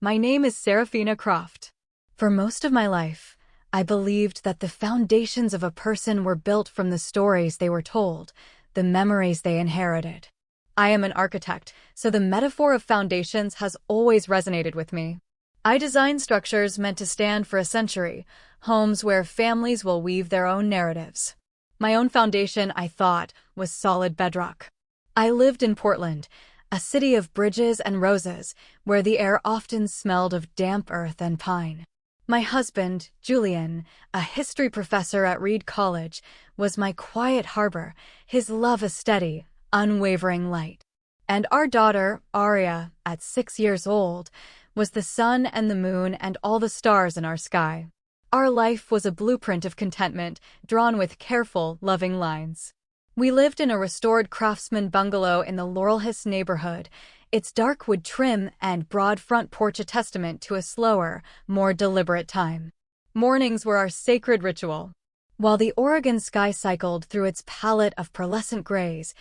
My name is Serafina Croft. For most of my life, I believed that the foundations of a person were built from the stories they were told, the memories they inherited. I am an architect, so the metaphor of foundations has always resonated with me. I design structures meant to stand for a century, homes where families will weave their own narratives. My own foundation, I thought, was solid bedrock. I lived in Portland, a city of bridges and roses, where the air often smelled of damp earth and pine. My husband, Julian, a history professor at Reed College, was my quiet harbor, his love a steady, unwavering light. And our daughter, Arya, at 6 years old, was the sun and the moon and all the stars in our sky. Our life was a blueprint of contentment, drawn with careful, loving lines. We lived in a restored craftsman bungalow in the Laurel Hill neighborhood, its dark wood trim and broad front porch a testament to a slower, more deliberate time. Mornings were our sacred ritual. While the Oregon sky cycled through its palette of pearlescent grays,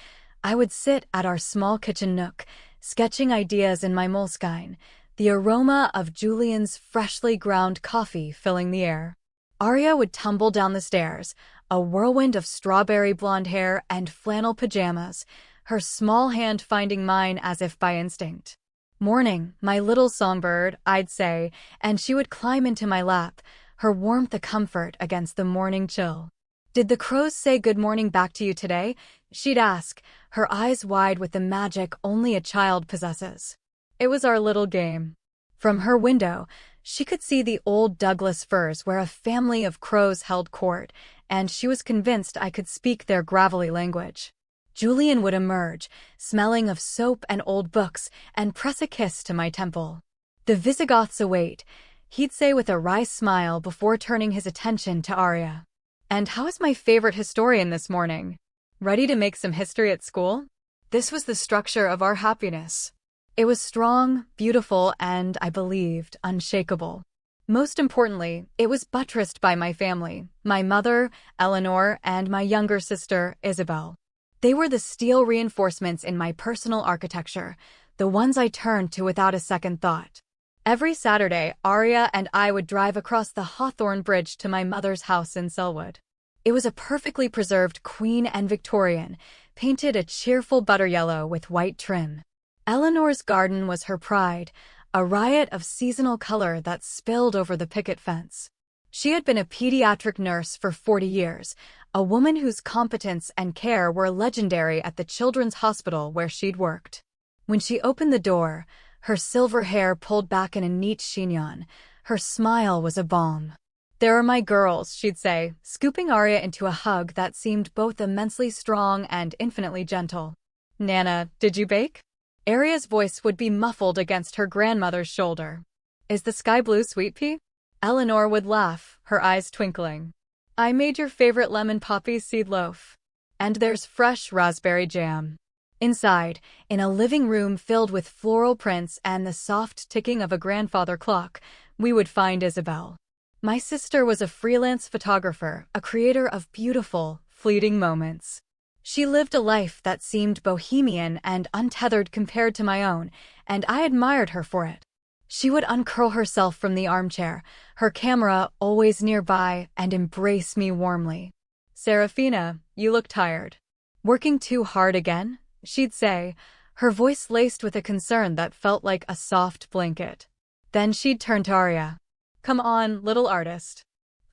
I would sit at our small kitchen nook, sketching ideas in my Moleskine, the aroma of Julian's freshly ground coffee filling the air. Arya would tumble down the stairs, a whirlwind of strawberry blonde hair and flannel pajamas, her small hand finding mine as if by instinct. "Morning, my little songbird," I'd say, and she would climb into my lap, her warmth a comfort against the morning chill. "Did the crows say good morning back to you today?" she'd ask, her eyes wide with the magic only a child possesses. It was our little game. From her window, she could see the old Douglas firs where a family of crows held court, and she was convinced I could speak their gravelly language. Julian would emerge, smelling of soap and old books, and press a kiss to my temple. "The Visigoths await," he'd say with a wry smile before turning his attention to Arya. "And how is my favorite historian this morning? Ready to make some history at school?" This was the structure of our happiness. It was strong, beautiful, and, I believed, unshakable. Most importantly, it was buttressed by my family, my mother, Eleanor, and my younger sister, Isabel. They were the steel reinforcements in my personal architecture, the ones I turned to without a second thought. Every Saturday, Arya and I would drive across the Hawthorne Bridge to my mother's house in Selwood. It was a perfectly preserved Queen and Victorian, painted a cheerful butter yellow with white trim. Eleanor's garden was her pride, a riot of seasonal color that spilled over the picket fence. She had been a pediatric nurse for 40 years, a woman whose competence and care were legendary at the children's hospital where she'd worked. When she opened the door, her silver hair pulled back in a neat chignon, her smile was a balm. "There are my girls," she'd say, scooping Arya into a hug that seemed both immensely strong and infinitely gentle. "Nana, did you bake?" Arya's voice would be muffled against her grandmother's shoulder. "Is the sky blue, sweet pea?" Eleanor would laugh, her eyes twinkling. "I made your favorite lemon poppy seed loaf. And there's fresh raspberry jam." Inside, in a living room filled with floral prints and the soft ticking of a grandfather clock, we would find Isabel. My sister was a freelance photographer, a creator of beautiful, fleeting moments. She lived a life that seemed bohemian and untethered compared to my own, and I admired her for it. She would uncurl herself from the armchair, her camera always nearby, and embrace me warmly. "Serafina, you look tired. Working too hard again?" she'd say, her voice laced with a concern that felt like a soft blanket. Then she'd turn to Arya. "Come on, little artist.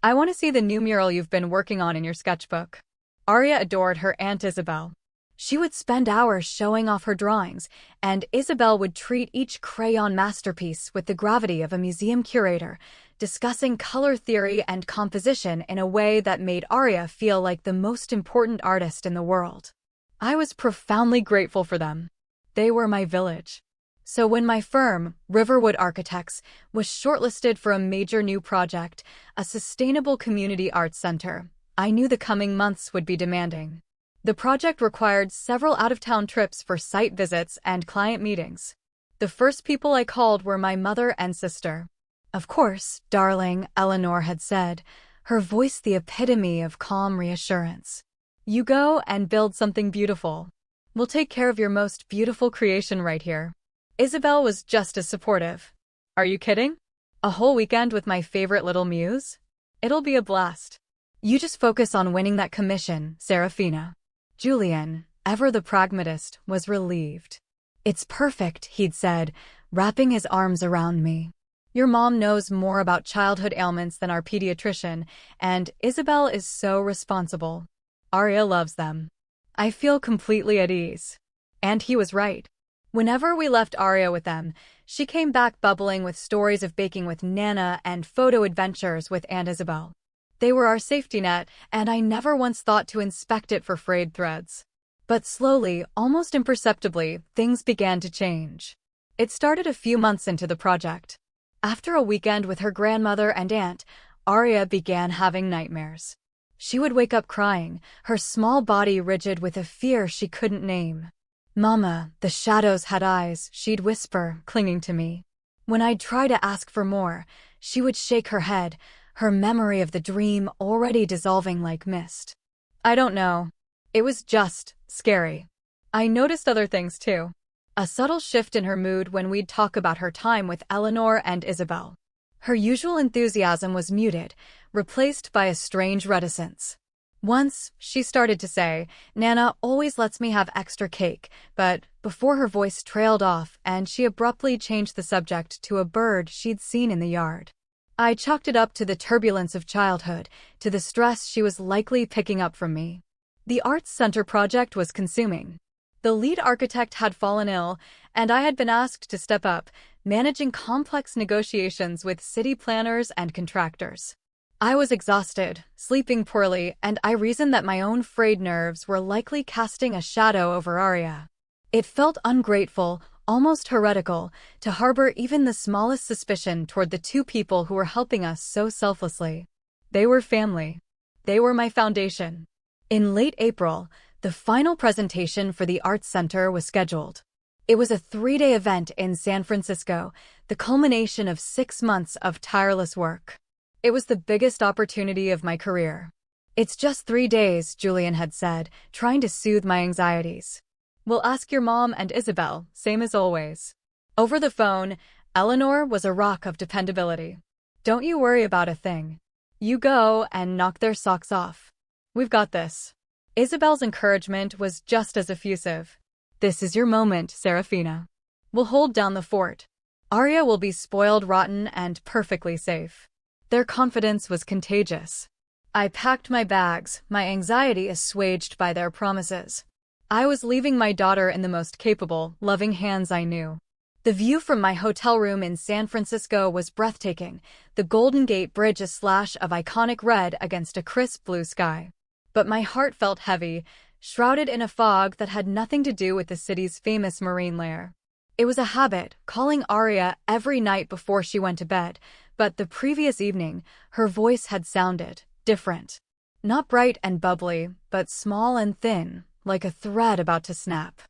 I want to see the new mural you've been working on in your sketchbook." Arya adored her Aunt Isabel. She would spend hours showing off her drawings, and Isabel would treat each crayon masterpiece with the gravity of a museum curator, discussing color theory and composition in a way that made Arya feel like the most important artist in the world. I was profoundly grateful for them. They were my village. So when my firm, Riverwood Architects, was shortlisted for a major new project, a sustainable community arts center, I knew the coming months would be demanding. The project required several out-of-town trips for site visits and client meetings. The first people I called were my mother and sister. "Of course, darling," Eleanor had said, her voice the epitome of calm reassurance. "You go and build something beautiful. We'll take care of your most beautiful creation right here." Isabel was just as supportive. Are you kidding? A whole weekend with my favorite little muse? It'll be a blast. You just focus on winning that commission, Serafina. Julian, ever the pragmatist, was relieved. It's perfect, he'd said, wrapping his arms around me. Your mom knows more about childhood ailments than our pediatrician, and Isabel is so responsible. Arya loves them. I feel completely at ease. And he was right. Whenever we left Arya with them, she came back bubbling with stories of baking with Nana and photo adventures with Aunt Isabel. They were our safety net, and I never once thought to inspect it for frayed threads. But slowly, almost imperceptibly, things began to change. It started a few months into the project. After a weekend with her grandmother and aunt, Arya began having nightmares. She would wake up crying, her small body rigid with a fear she couldn't name. "Mama, the shadows had eyes," she'd whisper, clinging to me. When I'd try to ask for more, she would shake her head, her memory of the dream already dissolving like mist. I don't know. It was just scary. I noticed other things too. A subtle shift in her mood when we'd talk about her time with Eleanor and Isabel. Her usual enthusiasm was muted, replaced by a strange reticence. Once, she started to say, "Nana always lets me have extra cake," but before her voice trailed off and she abruptly changed the subject to a bird she'd seen in the yard. I chalked it up to the turbulence of childhood, to the stress she was likely picking up from me. The Arts Center project was consuming. The lead architect had fallen ill, and I had been asked to step up, managing complex negotiations with city planners and contractors. I was exhausted, sleeping poorly, and I reasoned that my own frayed nerves were likely casting a shadow over Arya. It felt ungrateful, almost heretical, to harbor even the smallest suspicion toward the two people who were helping us so selflessly. They were family. They were my foundation. In late April, the final presentation for the Arts Center was scheduled. It was a 3-day event in San Francisco, the culmination of 6 months of tireless work. It was the biggest opportunity of my career. "It's just 3 days," Julian had said, trying to soothe my anxieties. "We'll ask your mom and Isabel, same as always." Over the phone, Eleanor was a rock of dependability. "Don't you worry about a thing. You go and knock their socks off. We've got this." Isabel's encouragement was just as effusive. "This is your moment, Serafina. We'll hold down the fort. Arya will be spoiled rotten and perfectly safe." Their confidence was contagious. I packed my bags, my anxiety assuaged by their promises. I was leaving my daughter in the most capable, loving hands I knew. The view from my hotel room in San Francisco was breathtaking, the Golden Gate Bridge a slash of iconic red against a crisp blue sky. But my heart felt heavy, shrouded in a fog that had nothing to do with the city's famous marine lair. It was a habit, calling Arya every night before she went to bed, but the previous evening, her voice had sounded different. Not bright and bubbly, but small and thin, like a thread about to snap.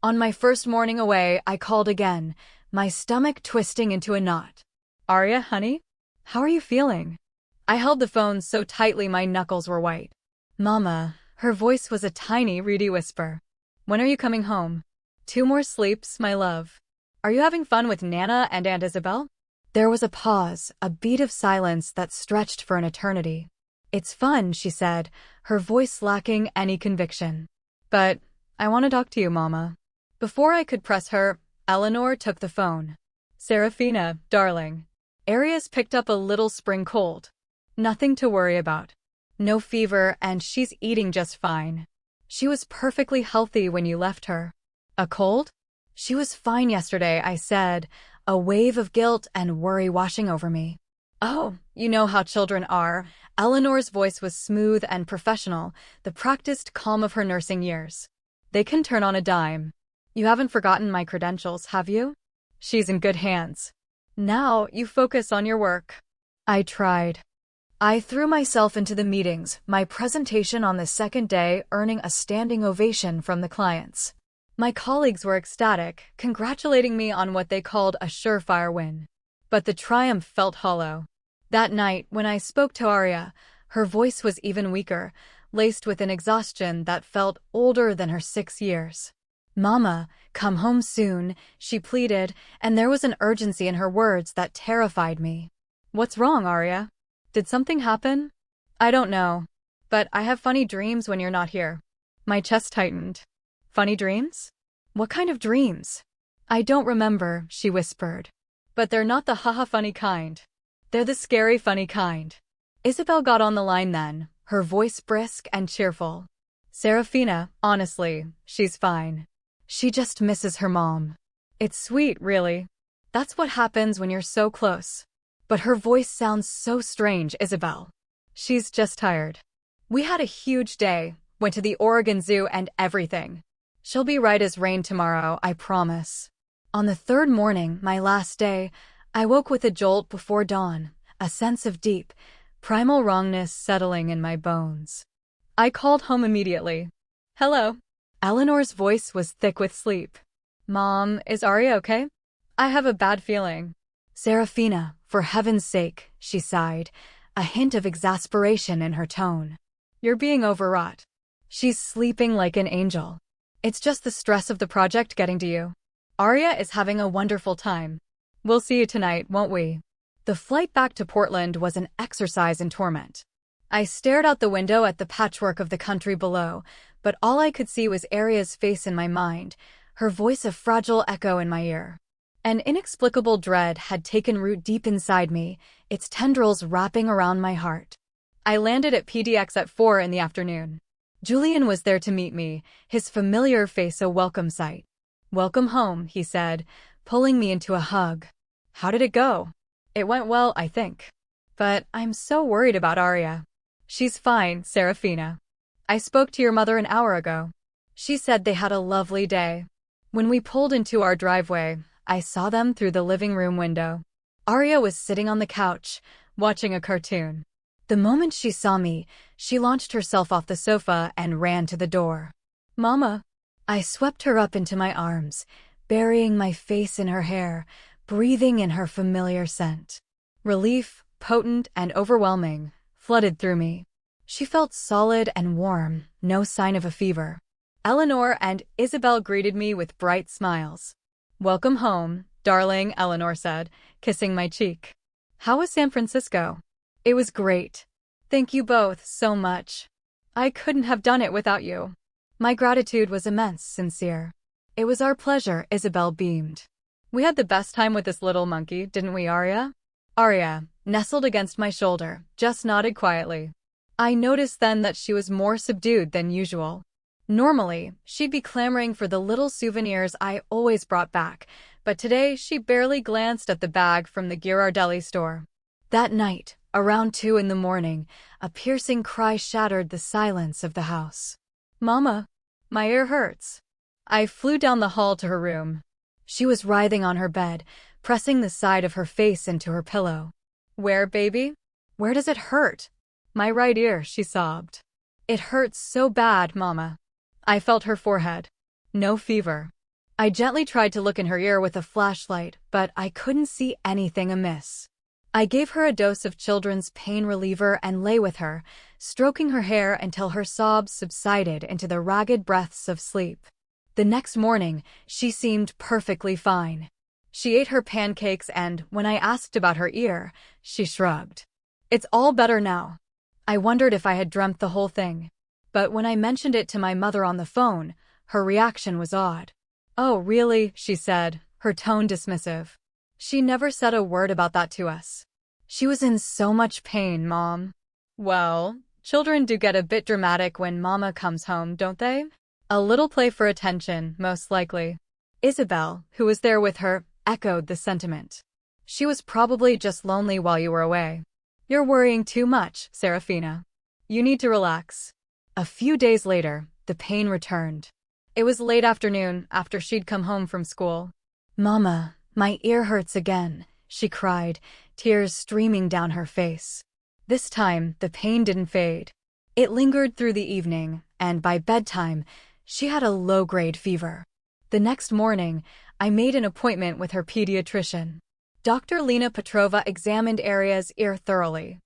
On my first morning away, I called again, my stomach twisting into a knot. "Arya, honey? How are you feeling?" I held the phone so tightly my knuckles were white. "Mama," her voice was a tiny, reedy whisper. "When are you coming home?" "2 more sleeps, my love." "Are you having fun with Nana and Aunt Isabel?" There was a pause, a beat of silence that stretched for an eternity. "It's fun," she said, her voice lacking any conviction. "But I want to talk to you, Mama." Before I could press her, Eleanor took the phone. "Serafina, darling. Aria's picked up a little spring cold. Nothing to worry about. No fever, and she's eating just fine. She was perfectly healthy when you left her." "A cold?" "She was fine yesterday," I said, a wave of guilt and worry washing over me. "Oh, you know how children are." Eleanor's voice was smooth and professional, the practiced calm of her nursing years. "They can turn on a dime. You haven't forgotten my credentials, have you?" "She's in good hands. Now you focus on your work." I tried. I threw myself into the meetings, my presentation on the second day earning a standing ovation from the clients. My colleagues were ecstatic, congratulating me on what they called a surefire win. But the triumph felt hollow. That night, when I spoke to Arya, her voice was even weaker, laced with an exhaustion that felt older than her 6 years. Mama, come home soon, she pleaded, and there was an urgency in her words that terrified me. What's wrong, Arya? Did something happen? I don't know. But I have funny dreams when you're not here. My chest tightened. Funny dreams? What kind of dreams? I don't remember, she whispered. But they're not the haha funny kind. They're the scary funny kind. Isabel got on the line then, her voice brisk and cheerful. Serafina, honestly, she's fine. She just misses her mom. It's sweet, really. That's what happens when you're so close. But her voice sounds so strange, Isabel. She's just tired. We had a huge day, went to the Oregon Zoo and everything. She'll be right as rain tomorrow, I promise. On the third morning, my last day, I woke with a jolt before dawn, a sense of deep, primal wrongness settling in my bones. I called home immediately. Hello. Eleanor's voice was thick with sleep. Mom, is Arya okay? I have a bad feeling. Serafina, for heaven's sake, she sighed, a hint of exasperation in her tone. You're being overwrought. She's sleeping like an angel. It's just the stress of the project getting to you. Arya is having a wonderful time. We'll see you tonight, won't we? The flight back to Portland was an exercise in torment. I stared out the window at the patchwork of the country below, but all I could see was Arya's face in my mind, her voice a fragile echo in my ear. An inexplicable dread had taken root deep inside me, its tendrils wrapping around my heart. I landed at PDX at 4 in the afternoon. Julian was there to meet me, his familiar face a welcome sight. Welcome home, he said, pulling me into a hug. How did it go? It went well, I think. But I'm so worried about Arya. She's fine, Serafina. I spoke to your mother an hour ago. She said they had a lovely day. When we pulled into our driveway, I saw them through the living room window. Arya was sitting on the couch, watching a cartoon. The moment she saw me, she launched herself off the sofa and ran to the door. Mama. I swept her up into my arms, burying my face in her hair, breathing in her familiar scent. Relief, potent and overwhelming, flooded through me. She felt solid and warm, no sign of a fever. Eleanor and Isabel greeted me with bright smiles. Welcome home, darling, Eleanor said, kissing my cheek. How was San Francisco? It was great. Thank you both so much. I couldn't have done it without you. My gratitude was immense, sincere. It was our pleasure, Isabel beamed. We had the best time with this little monkey, didn't we, Arya? Arya, nestled against my shoulder, just nodded quietly. I noticed then that she was more subdued than usual. Normally, she'd be clamoring for the little souvenirs I always brought back, but today she barely glanced at the bag from the Ghirardelli store. That night, around 2 in the morning, a piercing cry shattered the silence of the house. Mama, my ear hurts. I flew down the hall to her room. She was writhing on her bed, pressing the side of her face into her pillow. Where, baby? Where does it hurt? My right ear, she sobbed. It hurts so bad, Mama. I felt her forehead. No fever. I gently tried to look in her ear with a flashlight, but I couldn't see anything amiss. I gave her a dose of children's pain reliever and lay with her, stroking her hair until her sobs subsided into the ragged breaths of sleep. The next morning, she seemed perfectly fine. She ate her pancakes and, when I asked about her ear, she shrugged. It's all better now. I wondered if I had dreamt the whole thing. But when I mentioned it to my mother on the phone, her reaction was odd. Oh, really? She said, her tone dismissive. She never said a word about that to us. She was in so much pain, Mom. Well, children do get a bit dramatic when Mama comes home, don't they? A little play for attention, most likely. Isabel, who was there with her, echoed the sentiment. She was probably just lonely while you were away. You're worrying too much, Serafina. You need to relax. A few days later, the pain returned. It was late afternoon, after she'd come home from school. Mama, my ear hurts again, she cried, tears streaming down her face. This time, the pain didn't fade. It lingered through the evening, and by bedtime, she had a low-grade fever. The next morning, I made an appointment with her pediatrician. Dr. Lena Petrova examined Arya's ear thoroughly.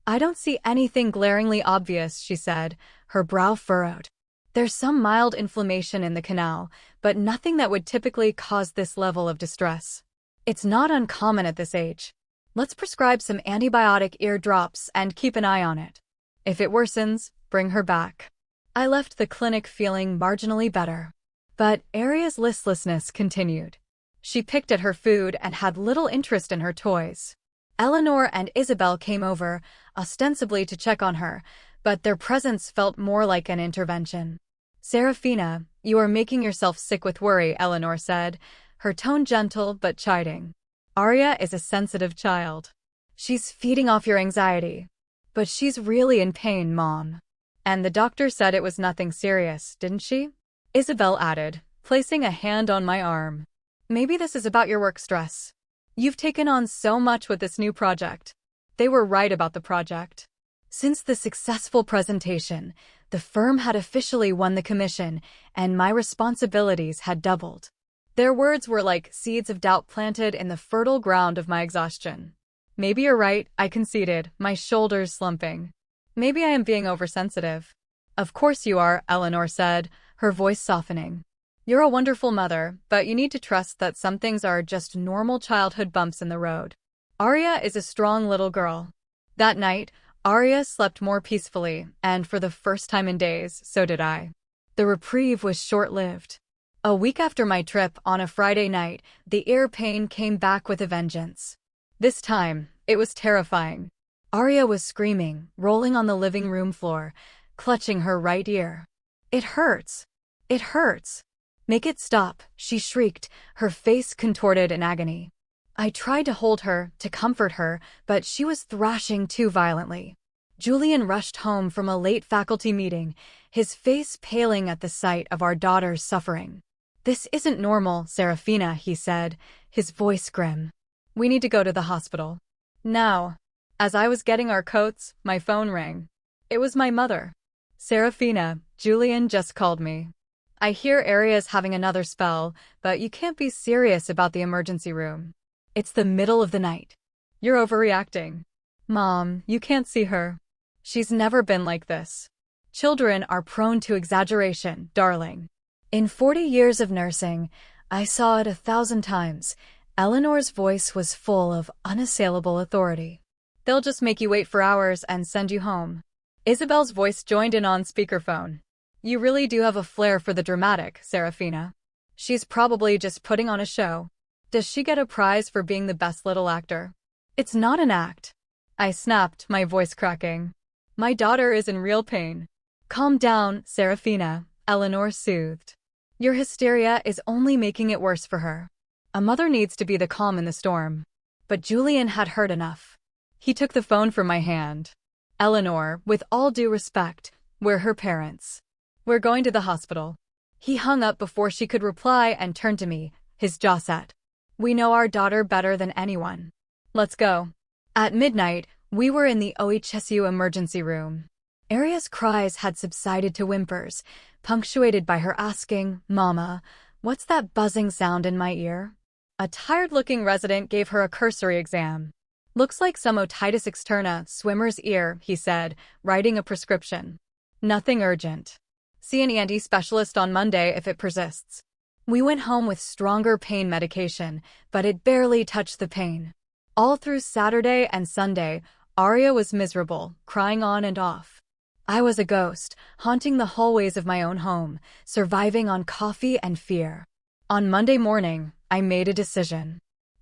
I don't see anything glaringly obvious, she said, her brow furrowed. There's some mild inflammation in the canal, but nothing that would typically cause this level of distress. It's not uncommon at this age. Let's prescribe some antibiotic ear drops and keep an eye on it. If it worsens, bring her back. I left the clinic feeling marginally better. But Aria's listlessness continued. She picked at her food and had little interest in her toys. Eleanor and Isabel came over, ostensibly to check on her, but their presence felt more like an intervention. "Serafina, you are making yourself sick with worry," Eleanor said, her tone gentle but chiding. "Aria is a sensitive child. She's feeding off your anxiety. But she's really in pain, Mom. And the doctor said it was nothing serious, didn't she?" Isabel added, placing a hand on my arm. "Maybe this is about your work stress. You've taken on so much with this new project." They were right about the project. Since the successful presentation, the firm had officially won the commission, and my responsibilities had doubled. Their words were like seeds of doubt planted in the fertile ground of my exhaustion. "Maybe you're right," I conceded, my shoulders slumping. "Maybe I am being oversensitive." "Of course you are," Eleanor said, her voice softening. "You're a wonderful mother, but you need to trust that some things are just normal childhood bumps in the road. Aria is a strong little girl." That night, Aria slept more peacefully, and for the first time in days, so did I. The reprieve was short-lived. A week after my trip, on a Friday night, the ear pain came back with a vengeance. This time, it was terrifying. Aria was screaming, rolling on the living room floor, clutching her right ear. "It hurts. It hurts. Make it stop," she shrieked, her face contorted in agony. I tried to hold her, to comfort her, but she was thrashing too violently. Julian rushed home from a late faculty meeting, his face paling at the sight of our daughter's suffering. "This isn't normal, Serafina," he said, his voice grim. "We need to go to the hospital. Now." As I was getting our coats, my phone rang. It was my mother. "Serafina, Julian just called me. I hear Aria's having another spell, but you can't be serious about the emergency room. It's the middle of the night. You're overreacting. Mom, you can't see her. She's never been like this. Children are prone to exaggeration, darling." In 40 years of nursing, I saw it 1,000 times. Eleanor's voice was full of unassailable authority. "They'll just make you wait for hours and send you home." Isabel's voice joined in on speakerphone. "You really do have a flair for the dramatic, Serafina. She's probably just putting on a show. Does she get a prize for being the best little actor?" "It's not an act." I snapped, my voice cracking. "My daughter is in real pain." "Calm down, Serafina," Eleanor soothed. "Your hysteria is only making it worse for her. A mother needs to be the calm in the storm." But Julian had heard enough. He took the phone from my hand. "Eleanor, with all due respect, we're her parents. We're going to the hospital." He hung up before she could reply and turned to me, his jaw set. "We know our daughter better than anyone. Let's go." At midnight, we were in the OHSU emergency room. Aria's cries had subsided to whimpers, punctuated by her asking, "Mama, what's that buzzing sound in my ear?" A tired-looking resident gave her a cursory exam. "Looks like some otitis externa, swimmer's ear," he said, writing a prescription. "Nothing urgent. See an ENT specialist on Monday if it persists." We went home with stronger pain medication, but it barely touched the pain. All through Saturday and Sunday, Aria was miserable, crying on and off. I was a ghost, haunting the hallways of my own home, surviving on coffee and fear. On Monday morning, I made a decision.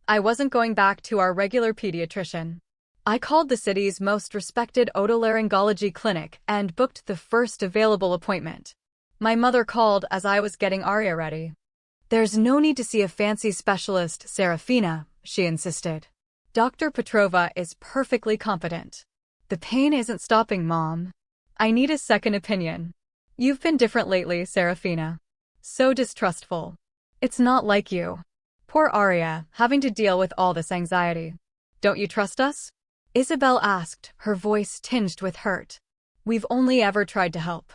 I wasn't going back to our regular pediatrician. I called the city's most respected otolaryngology clinic and booked the first available appointment. My mother called as I was getting Aria ready. "There's no need to see a fancy specialist, Serafina," she insisted. "Dr. Petrova is perfectly competent. The pain isn't stopping, Mom. I need a second opinion. You've been different lately, Serafina. So distrustful. It's not like you. Poor Aria, having to deal with all this anxiety. Don't you trust us?" Isabel asked, her voice tinged with hurt. "We've only ever tried to help."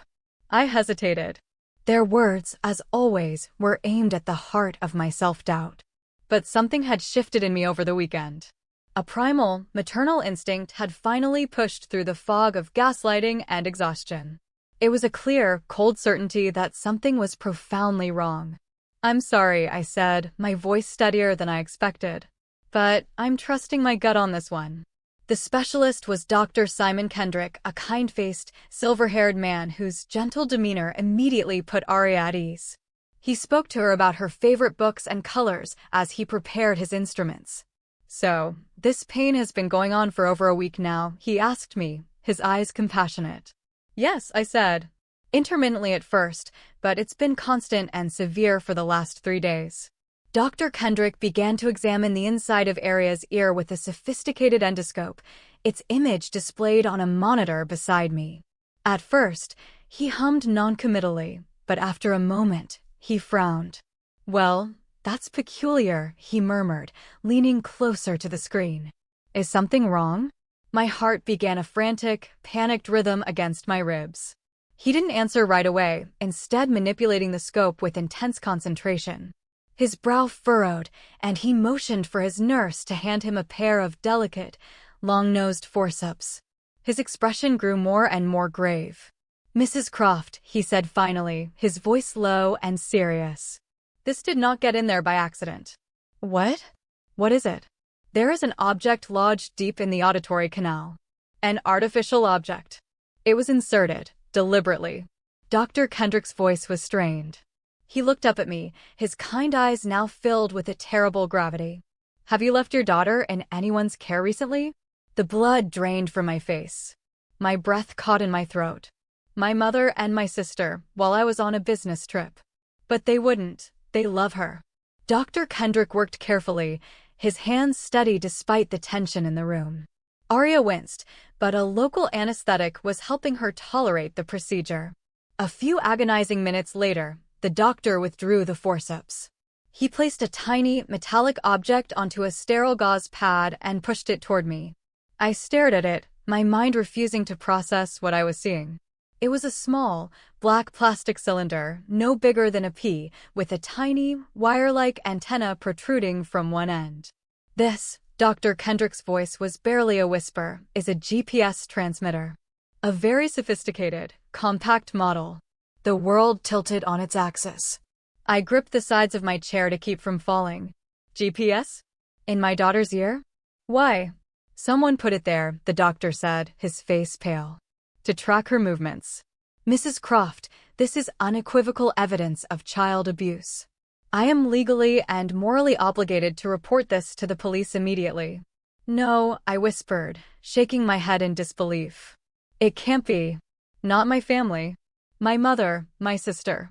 I hesitated. Their words, as always, were aimed at the heart of my self-doubt. But something had shifted in me over the weekend. A primal, maternal instinct had finally pushed through the fog of gaslighting and exhaustion. It was a clear, cold certainty that something was profoundly wrong. "I'm sorry," I said, my voice steadier than I expected. "But I'm trusting my gut on this one." The specialist was Dr. Simon Kendrick, a kind-faced, silver-haired man whose gentle demeanor immediately put Arya at ease. He spoke to her about her favorite books and colors as he prepared his instruments. "So, this pain has been going on for over a week now?" he asked me, his eyes compassionate. "Yes," I said. "Intermittently at first, but it's been constant and severe for the last 3 days." Dr. Kendrick began to examine the inside of Arya's ear with a sophisticated endoscope, its image displayed on a monitor beside me. At first, he hummed noncommittally, but after a moment, he frowned. "Well, that's peculiar," he murmured, leaning closer to the screen. "Is something wrong?" My heart began a frantic, panicked rhythm against my ribs. He didn't answer right away, instead manipulating the scope with intense concentration. His brow furrowed, and he motioned for his nurse to hand him a pair of delicate, long-nosed forceps. His expression grew more and more grave. "Mrs. Croft," he said finally, his voice low and serious. "This did not get in there by accident." "What? What is it?" "There is an object lodged deep in the auditory canal. An artificial object. It was inserted, deliberately." Dr. Kendrick's voice was strained. He looked up at me, his kind eyes now filled with a terrible gravity. "Have you left your daughter in anyone's care recently?" The blood drained from my face. My breath caught in my throat. "My mother and my sister, while I was on a business trip. But they wouldn't. They love her." Dr. Kendrick worked carefully, his hands steady despite the tension in the room. Arya winced, but a local anesthetic was helping her tolerate the procedure. A few agonizing minutes later, the doctor withdrew the forceps. He placed a tiny, metallic object onto a sterile gauze pad and pushed it toward me. I stared at it, my mind refusing to process what I was seeing. It was a small, black plastic cylinder, no bigger than a pea, with a tiny, wire-like antenna protruding from one end. "This," Dr. Kendrick's voice was barely a whisper, "is a GPS transmitter. A very sophisticated, compact model. The world tilted on its axis." I gripped the sides of my chair to keep from falling. "GPS? In my daughter's ear? Why?" "Someone put it there," the doctor said, his face pale. "To track her movements. Mrs. Croft, this is unequivocal evidence of child abuse. I am legally and morally obligated to report this to the police immediately." "No," I whispered, shaking my head in disbelief. "It can't be. Not my family. My mother, my sister."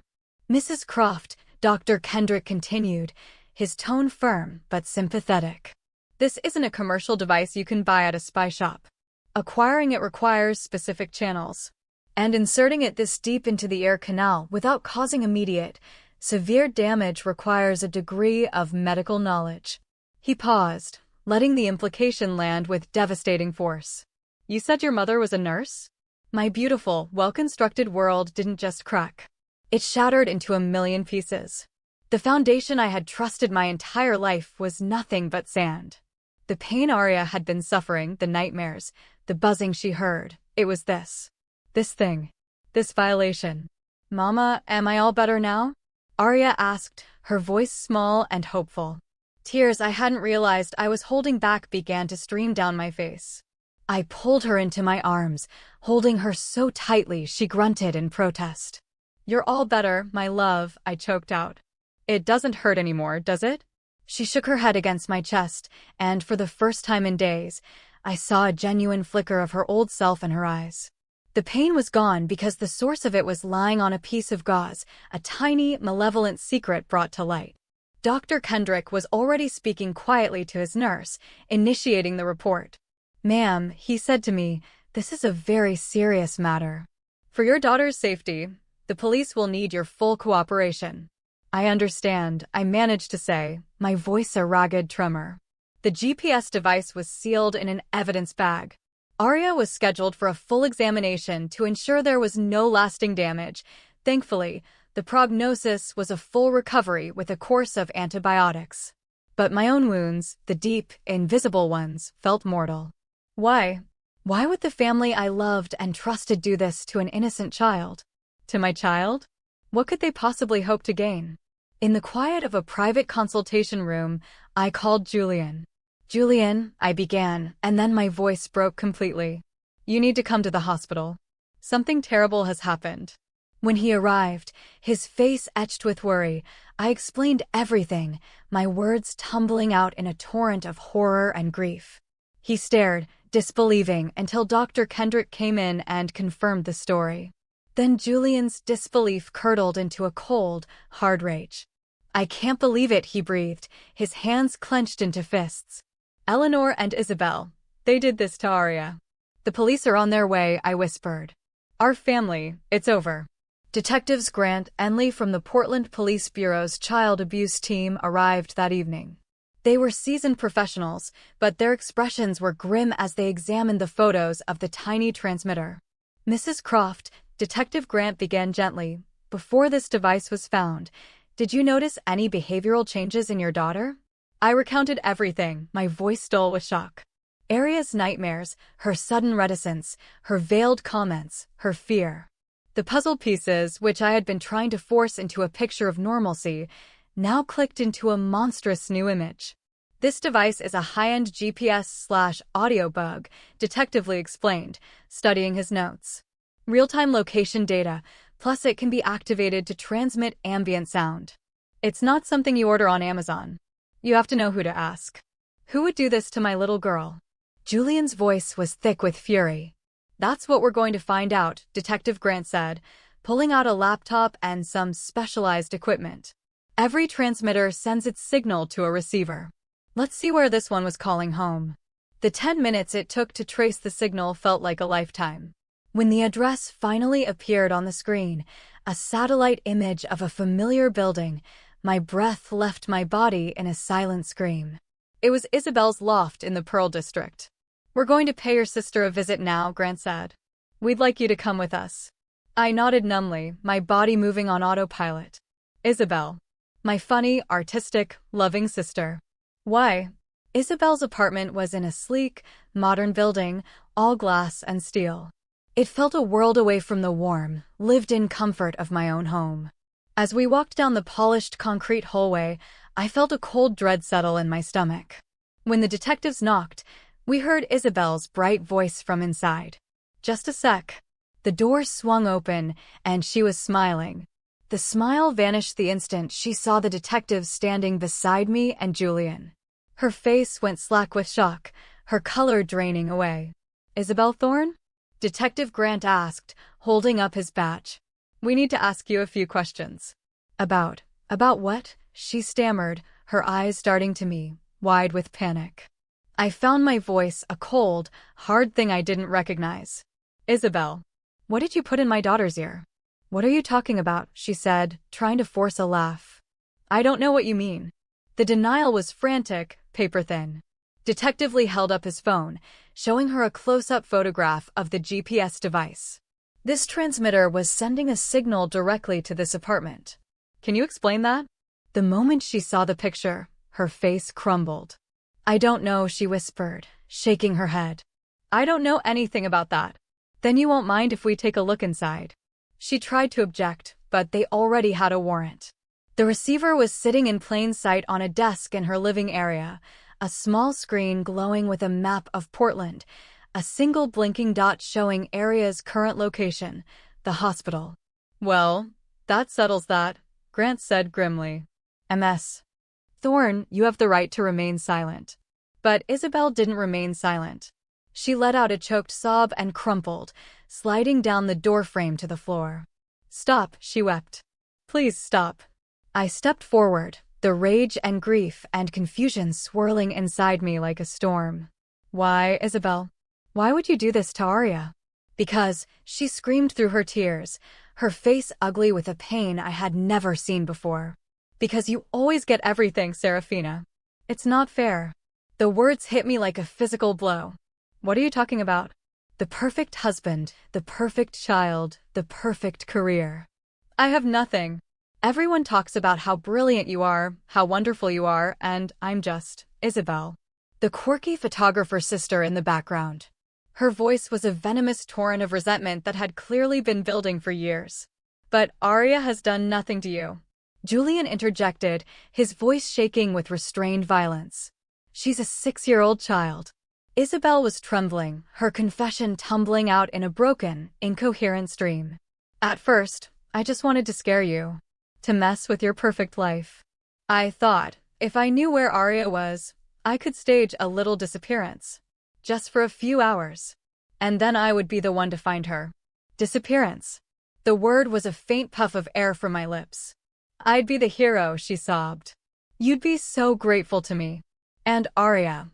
"Mrs. Croft," Dr. Kendrick continued, his tone firm but sympathetic. "This isn't a commercial device you can buy at a spy shop. Acquiring it requires specific channels. And inserting it this deep into the ear canal without causing immediate, severe damage requires a degree of medical knowledge." He paused, letting the implication land with devastating force. "You said your mother was a nurse?" My beautiful, well-constructed world didn't just crack. It shattered into a million pieces. The foundation I had trusted my entire life was nothing but sand. The pain Arya had been suffering, the nightmares, the buzzing she heard, it was this. This thing. This violation. "Mama, am I all better now?" Arya asked, her voice small and hopeful. Tears I hadn't realized I was holding back began to stream down my face. I pulled her into my arms, holding her so tightly she grunted in protest. "You're all better, my love," I choked out. "It doesn't hurt anymore, does it?" She shook her head against my chest, and for the first time in days, I saw a genuine flicker of her old self in her eyes. The pain was gone because the source of it was lying on a piece of gauze, a tiny, malevolent secret brought to light. Dr. Kendrick was already speaking quietly to his nurse, initiating the report. "Ma'am," he said to me, "this is a very serious matter. For your daughter's safety, the police will need your full cooperation." "I understand," I managed to say, my voice a ragged tremor. The GPS device was sealed in an evidence bag. Arya was scheduled for a full examination to ensure there was no lasting damage. Thankfully, the prognosis was a full recovery with a course of antibiotics. But my own wounds, the deep, invisible ones, felt mortal. "Why? Why would the family I loved and trusted do this to an innocent child? To my child? What could they possibly hope to gain? In the quiet of a private consultation room, I called Julian. Julian, I began, and then my voice broke completely. You need to come to the hospital. Something terrible has happened. When he arrived, his face etched with worry, I explained everything, my words tumbling out in a torrent of horror and grief. He stared, disbelieving, until Dr. Kendrick came in and confirmed the story. Then Julian's disbelief curdled into a cold, hard rage. I can't believe it, he breathed, his hands clenched into fists. Eleanor and Isabel, they did this to Aria. The police are on their way, I whispered. Our family, it's over. Detectives Grant and Lee from the Portland Police Bureau's child abuse team arrived that evening. They were seasoned professionals, but their expressions were grim as they examined the photos of the tiny transmitter. Mrs. Croft, Detective Grant began gently, before this device was found, did you notice any behavioral changes in your daughter? I recounted everything, my voice dull with shock. Aria's nightmares, her sudden reticence, her veiled comments, her fear. The puzzle pieces, which I had been trying to force into a picture of normalcy, now clicked into a monstrous new image. This device is a high-end GPS/audio bug, Detective Lee explained, studying his notes. Real-time location data, plus it can be activated to transmit ambient sound. It's not something you order on Amazon. You have to know who to ask. Who would do this to my little girl? Julian's voice was thick with fury. That's what we're going to find out, Detective Grant said, pulling out a laptop and some specialized equipment. Every transmitter sends its signal to a receiver. Let's see where this one was calling home. The 10 minutes it took to trace the signal felt like a lifetime. When the address finally appeared on the screen, a satellite image of a familiar building, my breath left my body in a silent scream. It was Isabel's loft in the Pearl District. We're going to pay your sister a visit now, Grant said. We'd like you to come with us. I nodded numbly, my body moving on autopilot. Isabel. My funny, artistic, loving sister. Why? Isabel's apartment was in a sleek, modern building, all glass and steel. It felt a world away from the warm, lived-in comfort of my own home. As we walked down the polished concrete hallway, I felt a cold dread settle in my stomach. When the detectives knocked, we heard Isabel's bright voice from inside. Just a sec. The door swung open, and she was smiling. The smile vanished the instant she saw the detectives standing beside me and Julian. Her face went slack with shock, her color draining away. Isabel Thorne? Detective Grant asked, holding up his badge. We need to ask you a few questions. About what? She stammered, her eyes darting to me, wide with panic. I found my voice a cold, hard thing I didn't recognize. Isabel, what did you put in my daughter's ear? What are you talking about? She said, trying to force a laugh. I don't know what you mean. The denial was frantic, paper-thin. Detective Lee held up his phone, showing her a close-up photograph of the GPS device. This transmitter was sending a signal directly to this apartment. Can you explain that? The moment she saw the picture, her face crumbled. I don't know, she whispered, shaking her head. I don't know anything about that. Then you won't mind if we take a look inside. She tried to object, but they already had a warrant. The receiver was sitting in plain sight on a desk in her living area, a small screen glowing with a map of Portland, a single blinking dot showing Aria's current location, the hospital. Well, that settles that, Grant said grimly. MS. Thorne, you have the right to remain silent. But Isabel didn't remain silent. She let out a choked sob and crumpled, sliding down the doorframe to the floor. Stop, she wept. Please stop. I stepped forward, the rage and grief and confusion swirling inside me like a storm. Why, Isabel? Why would you do this to Aria? Because, she screamed through her tears, her face ugly with a pain I had never seen before. Because you always get everything, Serafina. It's not fair. The words hit me like a physical blow. What are you talking about? The perfect husband, the perfect child, the perfect career. I have nothing. Everyone talks about how brilliant you are, how wonderful you are, and I'm just Isabel, the quirky photographer sister in the background. Her voice was a venomous torrent of resentment that had clearly been building for years. But Arya has done nothing to you. Julian interjected, his voice shaking with restrained violence. She's a 6-year-old child. Isabel was trembling, her confession tumbling out in a broken, incoherent stream. At first, I just wanted to scare you. To mess with your perfect life. I thought, if I knew where Arya was, I could stage a little disappearance. Just for a few hours. And then I would be the one to find her. Disappearance. The word was a faint puff of air from my lips. I'd be the hero, she sobbed. You'd be so grateful to me. And Arya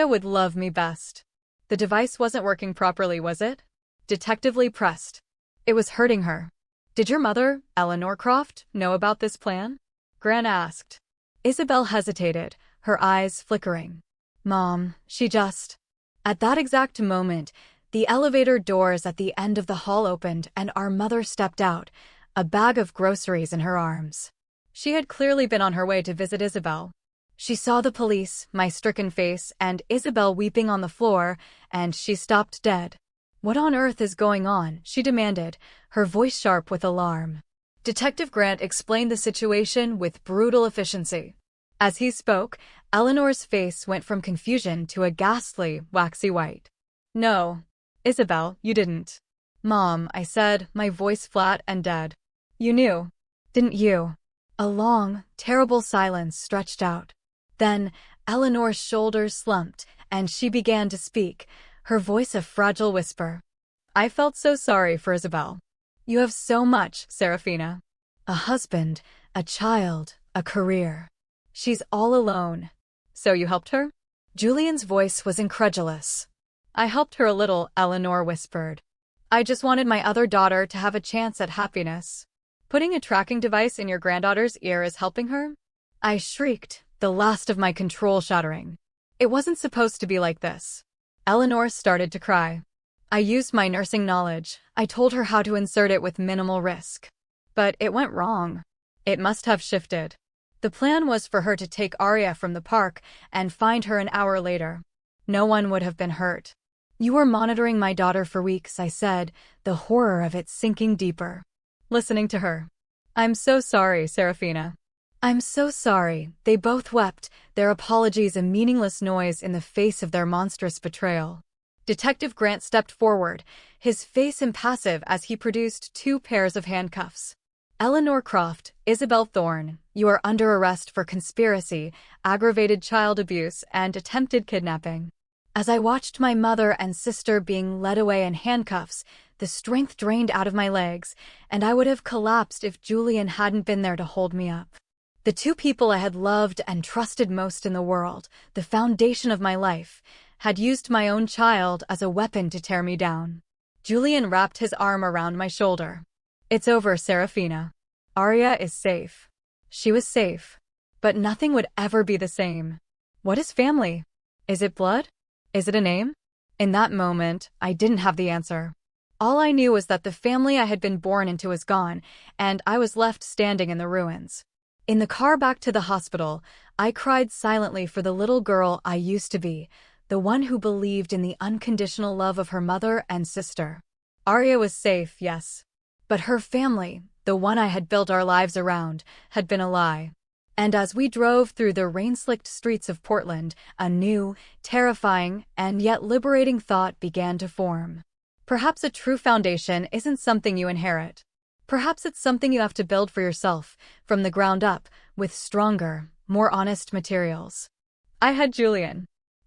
would love me best. The device wasn't working properly, was it? Detective Lee pressed. It was hurting her. Did your mother, Eleanor Croft, know about this plan? Gran asked. Isabel hesitated, her eyes flickering. Mom, she just... At that exact moment, the elevator doors at the end of the hall opened and our mother stepped out, a bag of groceries in her arms. She had clearly been on her way to visit Isabel. She saw the police, my stricken face, and Isabel weeping on the floor, and she stopped dead. What on earth is going on? She demanded, her voice sharp with alarm. Detective Grant explained the situation with brutal efficiency. As he spoke, Eleanor's face went from confusion to a ghastly, waxy white. No, Isabel, you didn't. Mom, I said, my voice flat and dead. You knew, didn't you? A long, terrible silence stretched out. Then, Eleanor's shoulders slumped, and she began to speak, her voice a fragile whisper. I felt so sorry for Isabel. You have so much, Serafina. A husband, a child, a career. She's all alone. So you helped her? Julian's voice was incredulous. I helped her a little, Eleanor whispered. I just wanted my other daughter to have a chance at happiness. Putting a tracking device in your granddaughter's ear is helping her? I shrieked, the last of my control shattering. It wasn't supposed to be like this. Eleanor started to cry. I used my nursing knowledge. I told her how to insert it with minimal risk. But it went wrong. It must have shifted. The plan was for her to take Arya from the park and find her an hour later. No one would have been hurt. You were monitoring my daughter for weeks, I said, the horror of it sinking deeper. Listening to her. I'm so sorry, Serafina. I'm so sorry. They both wept, their apologies a meaningless noise in the face of their monstrous betrayal. Detective Grant stepped forward, his face impassive as he produced 2 pairs of handcuffs. Eleanor Croft, Isabel Thorne, you are under arrest for conspiracy, aggravated child abuse, and attempted kidnapping. As I watched my mother and sister being led away in handcuffs, the strength drained out of my legs, and I would have collapsed if Julian hadn't been there to hold me up. The 2 people I had loved and trusted most in the world, the foundation of my life, had used my own child as a weapon to tear me down. Julian wrapped his arm around my shoulder. It's over, Serafina. Arya is safe. She was safe. But nothing would ever be the same. What is family? Is it blood? Is it a name? In that moment, I didn't have the answer. All I knew was that the family I had been born into was gone, and I was left standing in the ruins. In the car back to the hospital, I cried silently for the little girl I used to be, the one who believed in the unconditional love of her mother and sister. Arya was safe, yes. But her family, the one I had built our lives around, had been a lie. And as we drove through the rain-slicked streets of Portland, a new, terrifying, and yet liberating thought began to form. Perhaps a true foundation isn't something you inherit. Perhaps it's something you have to build for yourself, from the ground up, with stronger, more honest materials. I had Julian.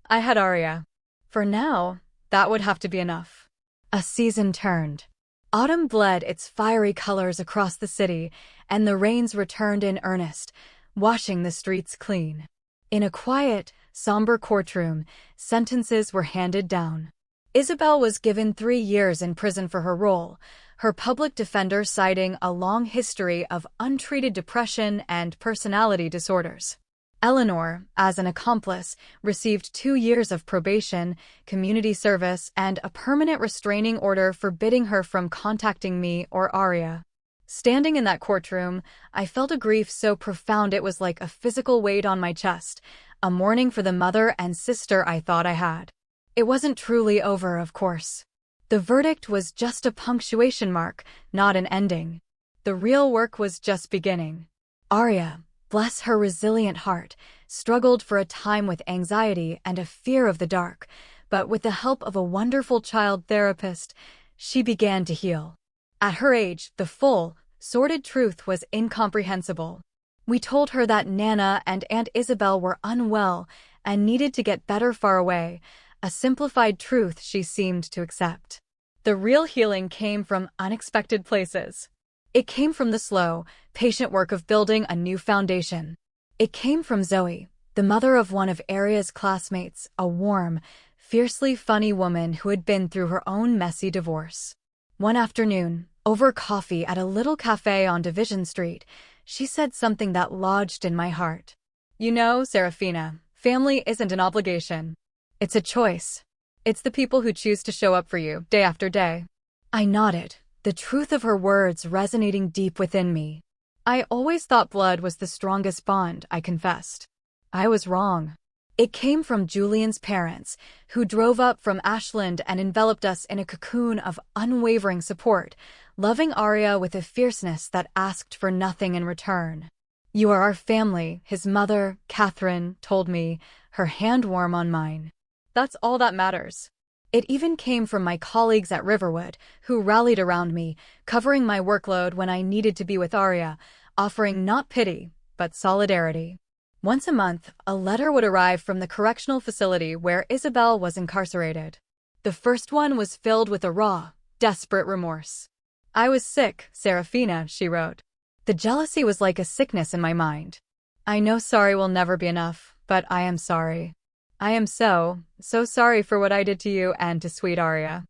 I had Arya. For now, that would have to be enough. A season turned. Autumn bled its fiery colors across the city, and the rains returned in earnest, washing the streets clean. In a quiet, somber courtroom, sentences were handed down. Isabel was given 3 years in prison for her role, her public defender citing a long history of untreated depression and personality disorders. Eleanor, as an accomplice, received 2 years of probation, community service, and a permanent restraining order forbidding her from contacting me or Arya. Standing in that courtroom, I felt a grief so profound it was like a physical weight on my chest, a mourning for the mother and sister I thought I had. It wasn't truly over, of course. The verdict was just a punctuation mark, not an ending. The real work was just beginning. Arya, bless her resilient heart, struggled for a time with anxiety and a fear of the dark, but with the help of a wonderful child therapist, she began to heal. At her age, the full, sordid truth was incomprehensible. We told her that Nana and Aunt Isabel were unwell and needed to get better far away, a simplified truth she seemed to accept. The real healing came from unexpected places. It came from the slow, patient work of building a new foundation. It came from Zoe, the mother of one of Arya's classmates, a warm, fiercely funny woman who had been through her own messy divorce. One afternoon, over coffee at a little cafe on Division Street, she said something that lodged in my heart. You know, Serafina, family isn't an obligation. It's a choice. It's the people who choose to show up for you, day after day. I nodded, the truth of her words resonating deep within me. I always thought blood was the strongest bond, I confessed. I was wrong. It came from Julian's parents, who drove up from Ashland and enveloped us in a cocoon of unwavering support, loving Arya with a fierceness that asked for nothing in return. You are our family, his mother, Catherine, told me, her hand warm on mine. That's all that matters. It even came from my colleagues at Riverwood, who rallied around me, covering my workload when I needed to be with Arya, offering not pity, but solidarity. Once a month, a letter would arrive from the correctional facility where Isabel was incarcerated. The first one was filled with a raw, desperate remorse. I was sick, Serafina, she wrote. The jealousy was like a sickness in my mind. I know sorry will never be enough, but I am sorry. I am so sorry for what I did to you and to sweet Arya.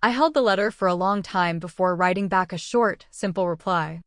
I held the letter for a long time before writing back a short, simple reply.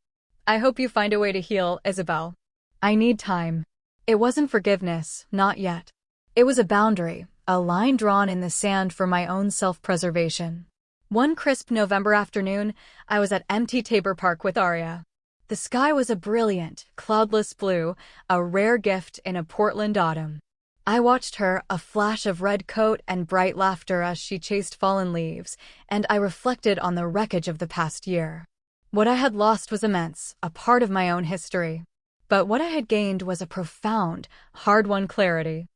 I hope you find a way to heal, Isabel. I need time. It wasn't forgiveness, not yet. It was a boundary, a line drawn in the sand for my own self-preservation. One crisp November afternoon, I was at empty Tabor Park with Arya. The sky was a brilliant, cloudless blue, a rare gift in a Portland autumn. I watched her, a flash of red coat and bright laughter as she chased fallen leaves, and I reflected on the wreckage of the past year. What I had lost was immense, a part of my own history. But what I had gained was a profound, hard-won clarity.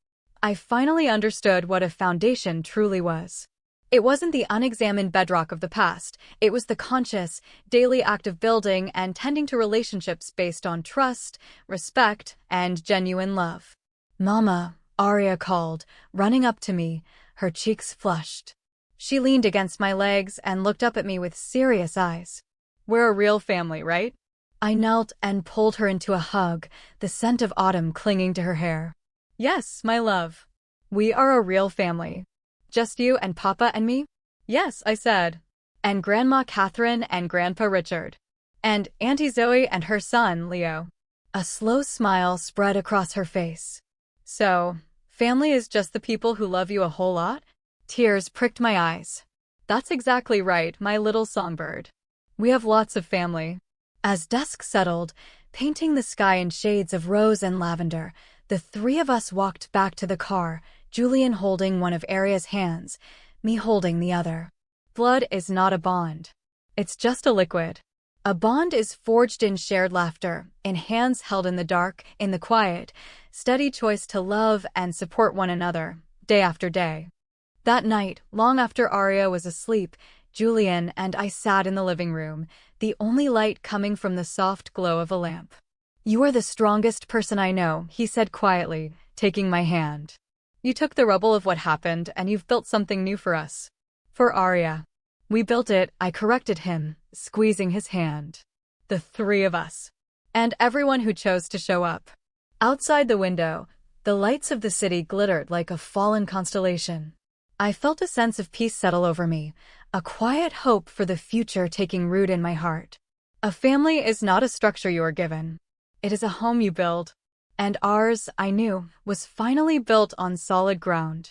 I finally understood what a foundation truly was. It wasn't the unexamined bedrock of the past, it was the conscious, daily act of building and tending to relationships based on trust, respect, and genuine love. Mama, Arya called, running up to me, her cheeks flushed. She leaned against my legs and looked up at me with serious eyes. We're a real family, right? I knelt and pulled her into a hug, the scent of autumn clinging to her hair. Yes, my love. We are a real family. Just you and Papa and me? Yes, I said. And Grandma Catherine and Grandpa Richard. And Auntie Zoe and her son, Leo. A slow smile spread across her face. So, family is just the people who love you a whole lot? Tears pricked my eyes. That's exactly right, my little songbird. We have lots of family. As dusk settled, painting the sky in shades of rose and lavender, the three of us walked back to the car, Julian holding one of Arya's hands, me holding the other. Blood is not a bond. It's just a liquid. A bond is forged in shared laughter, in hands held in the dark, in the quiet, steady choice to love and support one another, day after day. That night, long after Arya was asleep, Julian and I sat in the living room, the only light coming from the soft glow of a lamp. You are the strongest person I know, he said quietly, taking my hand. You took the rubble of what happened and you've built something new for us. For Arya. We built it, I corrected him, squeezing his hand. The three of us. And everyone who chose to show up. Outside the window, the lights of the city glittered like a fallen constellation. I felt a sense of peace settle over me, a quiet hope for the future taking root in my heart. A family is not a structure you are given. It is a home you build. And ours, I knew, was finally built on solid ground.